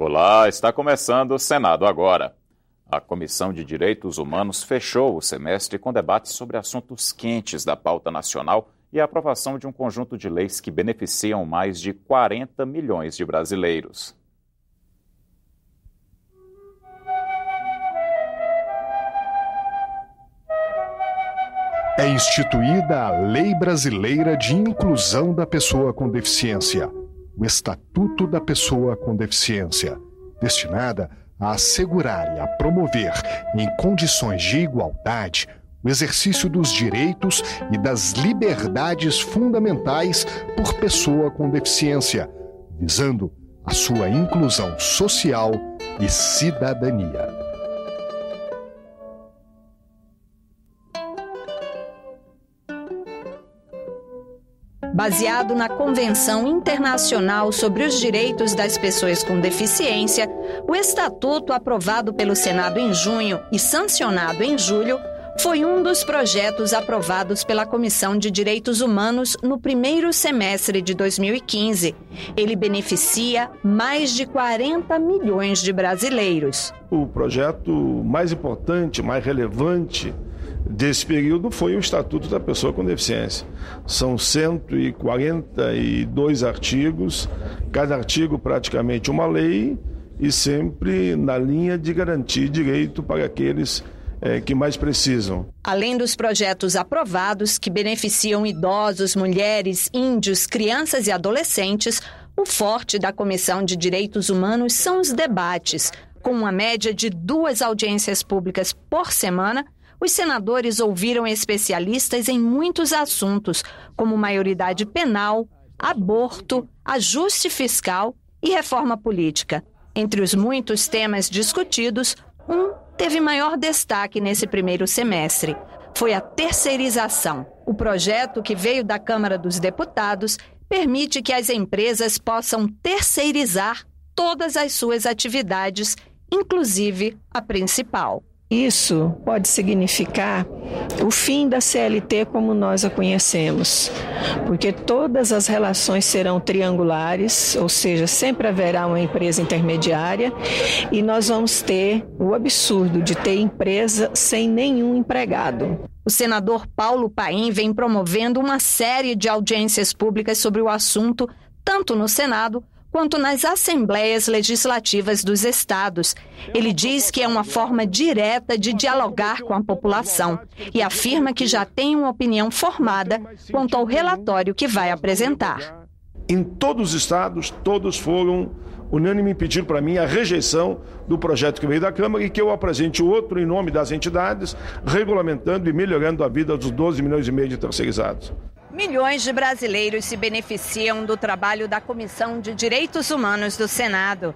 Olá, está começando o Senado Agora. A Comissão de Direitos Humanos fechou o semestre com debates sobre assuntos quentes da pauta nacional e a aprovação de um conjunto de leis que beneficiam mais de 40 milhões de brasileiros. É instituída a Lei Brasileira de Inclusão da Pessoa com Deficiência, o Estatuto da Pessoa com Deficiência, destinada a assegurar e a promover, em condições de igualdade, o exercício dos direitos e das liberdades fundamentais por pessoa com deficiência, visando a sua inclusão social e cidadania. Baseado na Convenção Internacional sobre os Direitos das Pessoas com Deficiência, o Estatuto, aprovado pelo Senado em junho e sancionado em julho, foi um dos projetos aprovados pela Comissão de Direitos Humanos no primeiro semestre de 2015. Ele beneficia mais de 40 milhões de brasileiros. O projeto mais importante, mais relevante desse período foi o Estatuto da Pessoa com Deficiência. São 142 artigos, cada artigo praticamente uma lei e sempre na linha de garantir direito para aqueles que mais precisam. Além dos projetos aprovados que beneficiam idosos, mulheres, índios, crianças e adolescentes, o forte da Comissão de Direitos Humanos são os debates. Com uma média de 2 audiências públicas por semana, os senadores ouviram especialistas em muitos assuntos, como maioridade penal, aborto, ajuste fiscal e reforma política. Entre os muitos temas discutidos, um teve maior destaque nesse primeiro semestre. Foi a terceirização. O projeto, que veio da Câmara dos Deputados, permite que as empresas possam terceirizar todas as suas atividades, inclusive a principal. Isso pode significar o fim da CLT como nós a conhecemos, porque todas as relações serão triangulares, ou seja, sempre haverá uma empresa intermediária e nós vamos ter o absurdo de ter empresa sem nenhum empregado. O senador Paulo Paim vem promovendo uma série de audiências públicas sobre o assunto, tanto no Senado quanto nas assembleias legislativas dos estados. Ele diz que é uma forma direta de dialogar com a população e afirma que já tem uma opinião formada quanto ao relatório que vai apresentar. Em todos os estados, todos foram unânime em pedir para mim a rejeição do projeto que veio da Câmara e que eu apresente outro em nome das entidades, regulamentando e melhorando a vida dos 12 milhões e meio de terceirizados. Milhões de brasileiros se beneficiam do trabalho da Comissão de Direitos Humanos do Senado.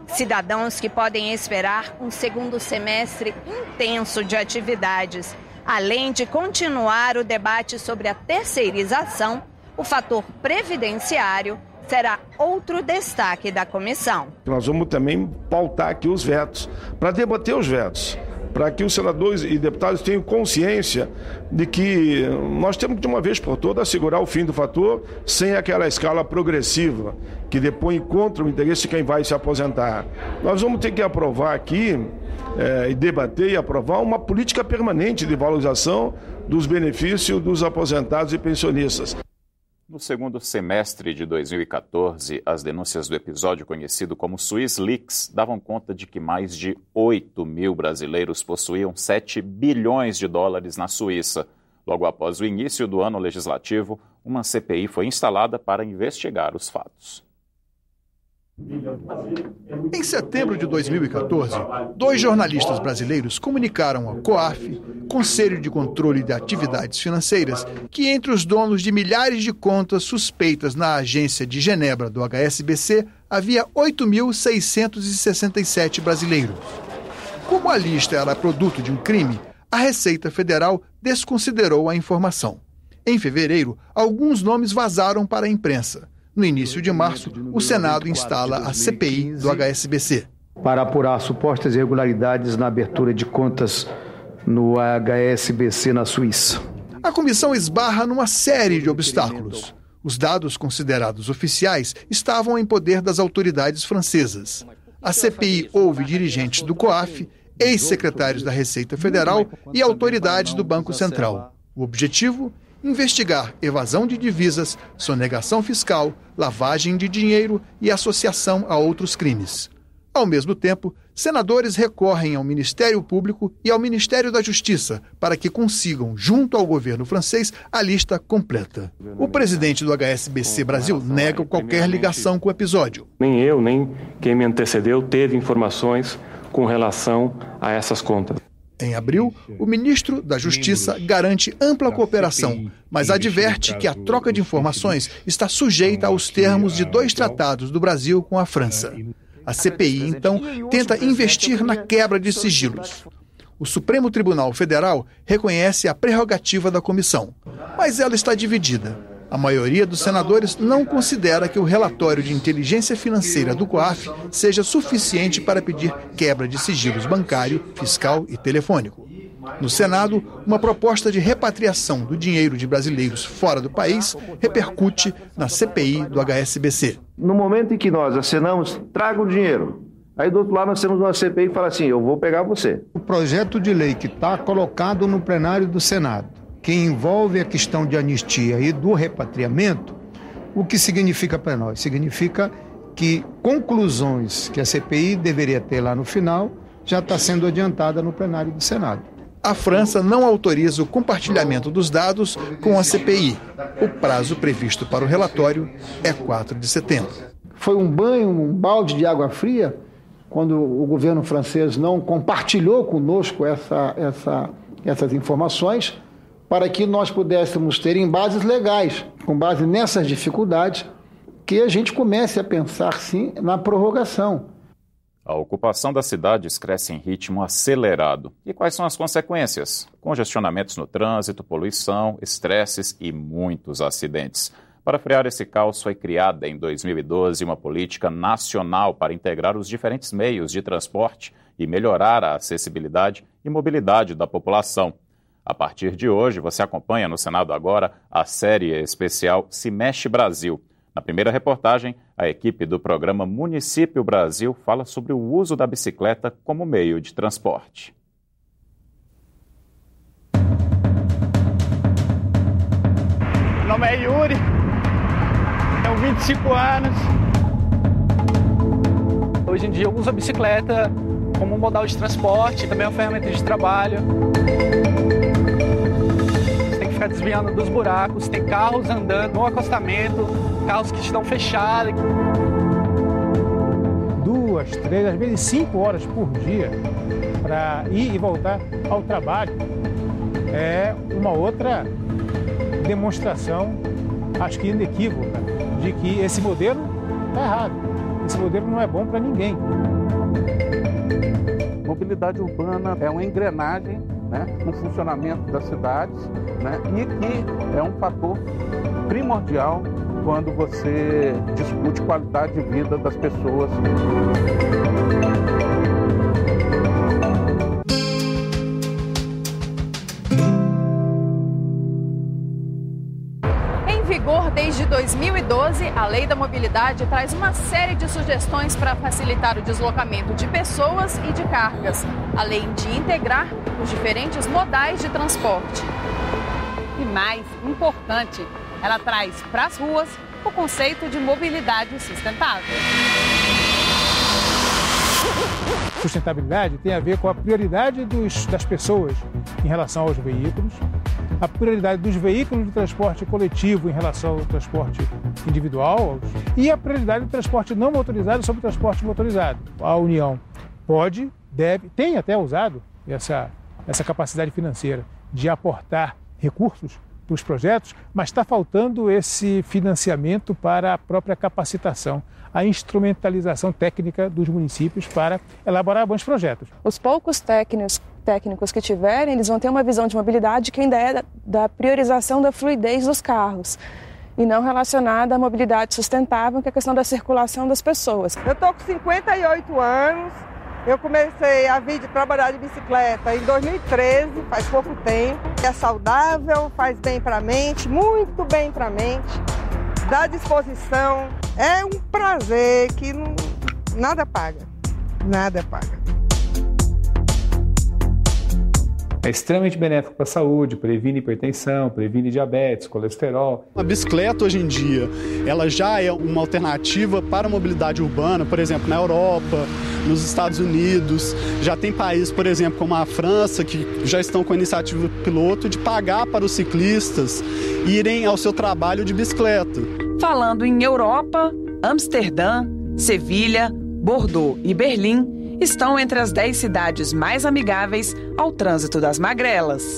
Cidadãos que podem esperar um segundo semestre intenso de atividades. Além de continuar o debate sobre a terceirização, o fator previdenciário será outro destaque da comissão. Nós vamos também pautar aqui os vetos, para debater os vetos, para que os senadores e deputados tenham consciência de que nós temos que, de uma vez por todas, assegurar o fim do fator sem aquela escala progressiva que depõe contra o interesse de quem vai se aposentar. Nós vamos ter que aprovar aqui, e debater e aprovar uma política permanente de valorização dos benefícios dos aposentados e pensionistas. No segundo semestre de 2014, as denúncias do episódio conhecido como Swiss Leaks davam conta de que mais de 8 mil brasileiros possuíam 7 bilhões de dólares na Suíça. Logo após o início do ano legislativo, uma CPI foi instalada para investigar os fatos. Em setembro de 2014, 2 jornalistas brasileiros comunicaram ao COAF, Conselho de Controle de Atividades Financeiras, que entre os donos de milhares de contas suspeitas na agência de Genebra do HSBC, havia 8.667 brasileiros. Como a lista era produto de um crime, a Receita Federal desconsiderou a informação. Em fevereiro, alguns nomes vazaram para a imprensa. No início de março, o Senado instala a CPI do HSBC. Para apurar supostas irregularidades na abertura de contas no HSBC na Suíça. A comissão esbarra numa série de obstáculos. Os dados considerados oficiais estavam em poder das autoridades francesas. A CPI ouve dirigentes do COAF, ex-secretários da Receita Federal e autoridades do Banco Central. O objetivo? Investigar evasão de divisas, sonegação fiscal, lavagem de dinheiro e associação a outros crimes. Ao mesmo tempo, senadores recorrem ao Ministério Público e ao Ministério da Justiça para que consigam, junto ao governo francês, a lista completa. O presidente do HSBC Brasil nega qualquer ligação com o episódio. Nem eu, nem quem me antecedeu teve informações com relação a essas contas. Em abril, o ministro da Justiça garante ampla cooperação, mas adverte que a troca de informações está sujeita aos termos de 2 tratados do Brasil com a França. A CPI, então, tenta investir na quebra de sigilos. O Supremo Tribunal Federal reconhece a prerrogativa da comissão, mas ela está dividida. A maioria dos senadores não considera que o relatório de inteligência financeira do COAF seja suficiente para pedir quebra de sigilos bancário, fiscal e telefônico. No Senado, uma proposta de repatriação do dinheiro de brasileiros fora do país repercute na CPI do HSBC. No momento em que nós assinamos, traga o dinheiro. Aí do outro lado nós temos uma CPI que fala assim, eu vou pegar você. O projeto de lei que está colocado no plenário do Senado, que envolve a questão de anistia e do repatriamento, o que significa para nós? Significa que conclusões que a CPI deveria ter lá no final já está sendo adiantada no plenário do Senado. A França não autoriza o compartilhamento dos dados com a CPI. O prazo previsto para o relatório é 4 de setembro. Foi um banho, um balde de água fria, quando o governo francês não compartilhou conosco essas informações, para que nós pudéssemos ter em bases legais, com base nessas dificuldades, que a gente comece a pensar, sim, na prorrogação. A ocupação das cidades cresce em ritmo acelerado. E quais são as consequências? Congestionamentos no trânsito, poluição, estresses e muitos acidentes. Para frear esse caos, foi criada em 2012 uma política nacional para integrar os diferentes meios de transporte e melhorar a acessibilidade e mobilidade da população. A partir de hoje, você acompanha no Senado Agora a série especial Se Mexe Brasil. Na primeira reportagem, a equipe do programa Município Brasil fala sobre o uso da bicicleta como meio de transporte. Meu nome é Yuri, tenho 25 anos. Hoje em dia eu uso a bicicleta como um modal de transporte, também é uma ferramenta de trabalho. Você tem que ficar desviando dos buracos, tem carros andando no acostamento, carros que estão fechados. 2, 3, às vezes 5 horas por dia para ir e voltar ao trabalho é uma outra demonstração, acho que inequívoca, de que esse modelo está errado. Esse modelo não é bom para ninguém. Mobilidade urbana é uma engrenagem, no funcionamento das cidades, e que é um fator primordial quando você discute qualidade de vida das pessoas. Em vigor desde 2012, a Lei da Mobilidade traz uma série de sugestões para facilitar o deslocamento de pessoas e de cargas, além de integrar os diferentes modais de transporte. E mais importante, ela traz para as ruas o conceito de mobilidade sustentável. Sustentabilidade tem a ver com a prioridade das pessoas em relação aos veículos, a prioridade dos veículos de transporte coletivo em relação ao transporte individual e a prioridade do transporte não motorizado sobre o transporte motorizado. A União pode, deve, tem até usado essa capacidade financeira de aportar recursos para os projetos, mas está faltando esse financiamento para a própria capacitação, a instrumentalização técnica dos municípios para elaborar bons projetos. Os poucos técnicos que tiverem, eles vão ter uma visão de mobilidade que ainda é da priorização da fluidez dos carros e não relacionada à mobilidade sustentável, que é a questão da circulação das pessoas. Eu estou com 58 anos, eu comecei a vir de trabalhar de bicicleta em 2013, faz pouco tempo. É saudável, faz bem para a mente, muito bem para a mente, dá disposição. É um prazer que nada paga. Nada paga. É extremamente benéfico para a saúde, previne hipertensão, previne diabetes, colesterol. A bicicleta hoje em dia, ela já é uma alternativa para a mobilidade urbana, por exemplo, na Europa, nos Estados Unidos. Já tem países, por exemplo, como a França, que já estão com a iniciativa piloto de pagar para os ciclistas irem ao seu trabalho de bicicleta. Falando em Europa, Amsterdã, Sevilha, Bordeaux e Berlim estão entre as 10 cidades mais amigáveis ao trânsito das magrelas.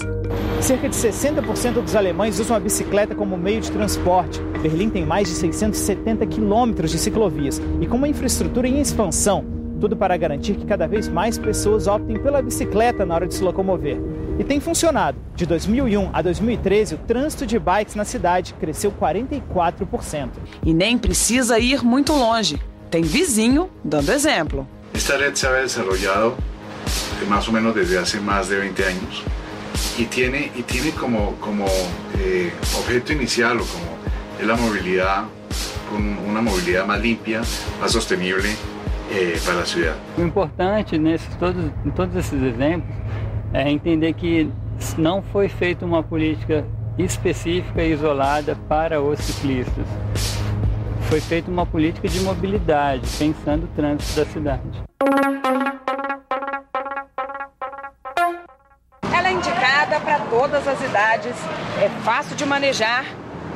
Cerca de 60% dos alemães usam a bicicleta como meio de transporte. Berlim tem mais de 670 quilômetros de ciclovias e com uma infraestrutura em expansão, tudo para garantir que cada vez mais pessoas optem pela bicicleta na hora de se locomover. E tem funcionado. De 2001 a 2013, o trânsito de bikes na cidade cresceu 44%. E nem precisa ir muito longe. Tem vizinho dando exemplo. Esta red se ha desarrollado más o menos desde hace más de 20 años y tiene como objeto inicial o como es la movilidad, con una movilidad más limpia, más sostenible para la ciudad. O importante em todos esses exemplos é entender que não foi feita uma política específica e isolada para os ciclistas. Foi feita uma política de mobilidade, pensando o trânsito da cidade. Ela é indicada para todas as idades, é fácil de manejar,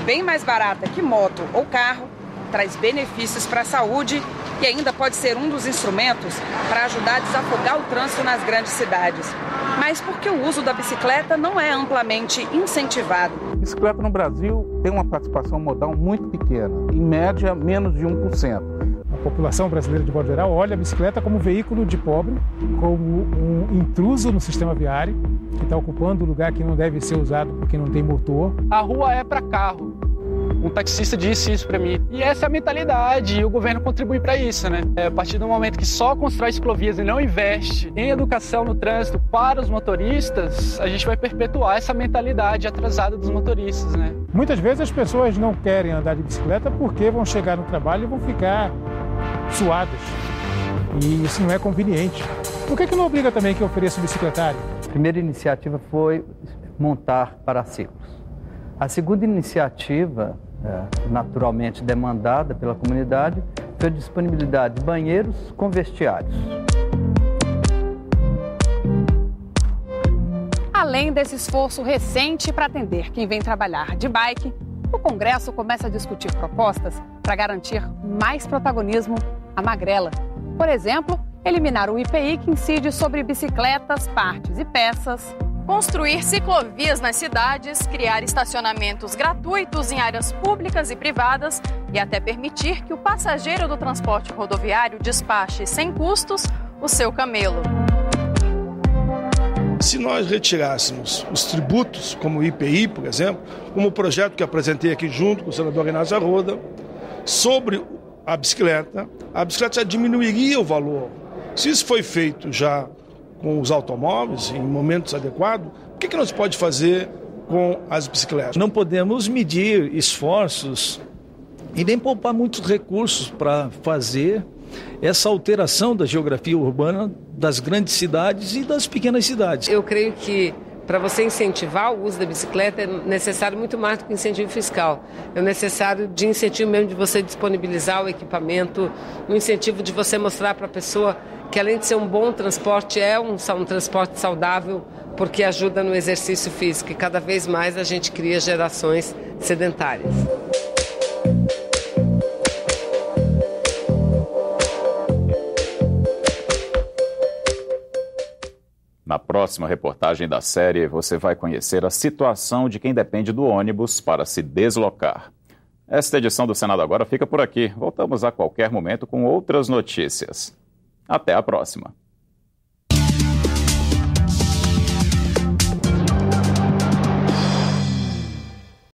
bem mais barata que moto ou carro, traz benefícios para a saúde e ainda pode ser um dos instrumentos para ajudar a desafogar o trânsito nas grandes cidades. Mas porque o uso da bicicleta não é amplamente incentivado. A bicicleta no Brasil tem uma participação modal muito pequena, em média menos de 1%. A população brasileira, de modo geral, olha a bicicleta como veículo de pobre, como um intruso no sistema viário, que está ocupando o lugar que não deve ser usado porque não tem motor. A rua é para carro. Um taxista disse isso para mim. E essa é a mentalidade, e o governo contribui para isso, né? A partir do momento que só constrói ciclovias e não investe em educação no trânsito para os motoristas, a gente vai perpetuar essa mentalidade atrasada dos motoristas, né? Muitas vezes as pessoas não querem andar de bicicleta porque vão chegar no trabalho e vão ficar suadas. E isso não é conveniente. Por que não obriga também que ofereça um bicicletário? A primeira iniciativa foi montar paraciclos. A segunda iniciativa, naturalmente demandada pela comunidade, foi a disponibilidade de banheiros com vestiários. Além desse esforço recente para atender quem vem trabalhar de bike, o Congresso começa a discutir propostas para garantir mais protagonismo à magrela. Por exemplo, eliminar o IPI que incide sobre bicicletas, partes e peças, construir ciclovias nas cidades, criar estacionamentos gratuitos em áreas públicas e privadas e até permitir que o passageiro do transporte rodoviário despache sem custos o seu camelo. Se nós retirássemos os tributos, como o IPI, por exemplo, como o projeto que apresentei aqui junto com o senador Inácio Arruda, sobre a bicicleta já diminuiria o valor. Se isso foi feito já com os automóveis, em momentos adequados, o que não se pode fazer com as bicicletas? Não podemos medir esforços e nem poupar muitos recursos para fazer essa alteração da geografia urbana das grandes cidades e das pequenas cidades. Eu creio que para você incentivar o uso da bicicleta é necessário muito mais do que incentivo fiscal. É necessário de incentivo mesmo de você disponibilizar o equipamento, um incentivo de você mostrar para a pessoa que além de ser um bom transporte, é um transporte saudável, porque ajuda no exercício físico e cada vez mais a gente cria gerações sedentárias. Na próxima reportagem da série, você vai conhecer a situação de quem depende do ônibus para se deslocar. Esta edição do Senado Agora fica por aqui. Voltamos a qualquer momento com outras notícias. Até a próxima.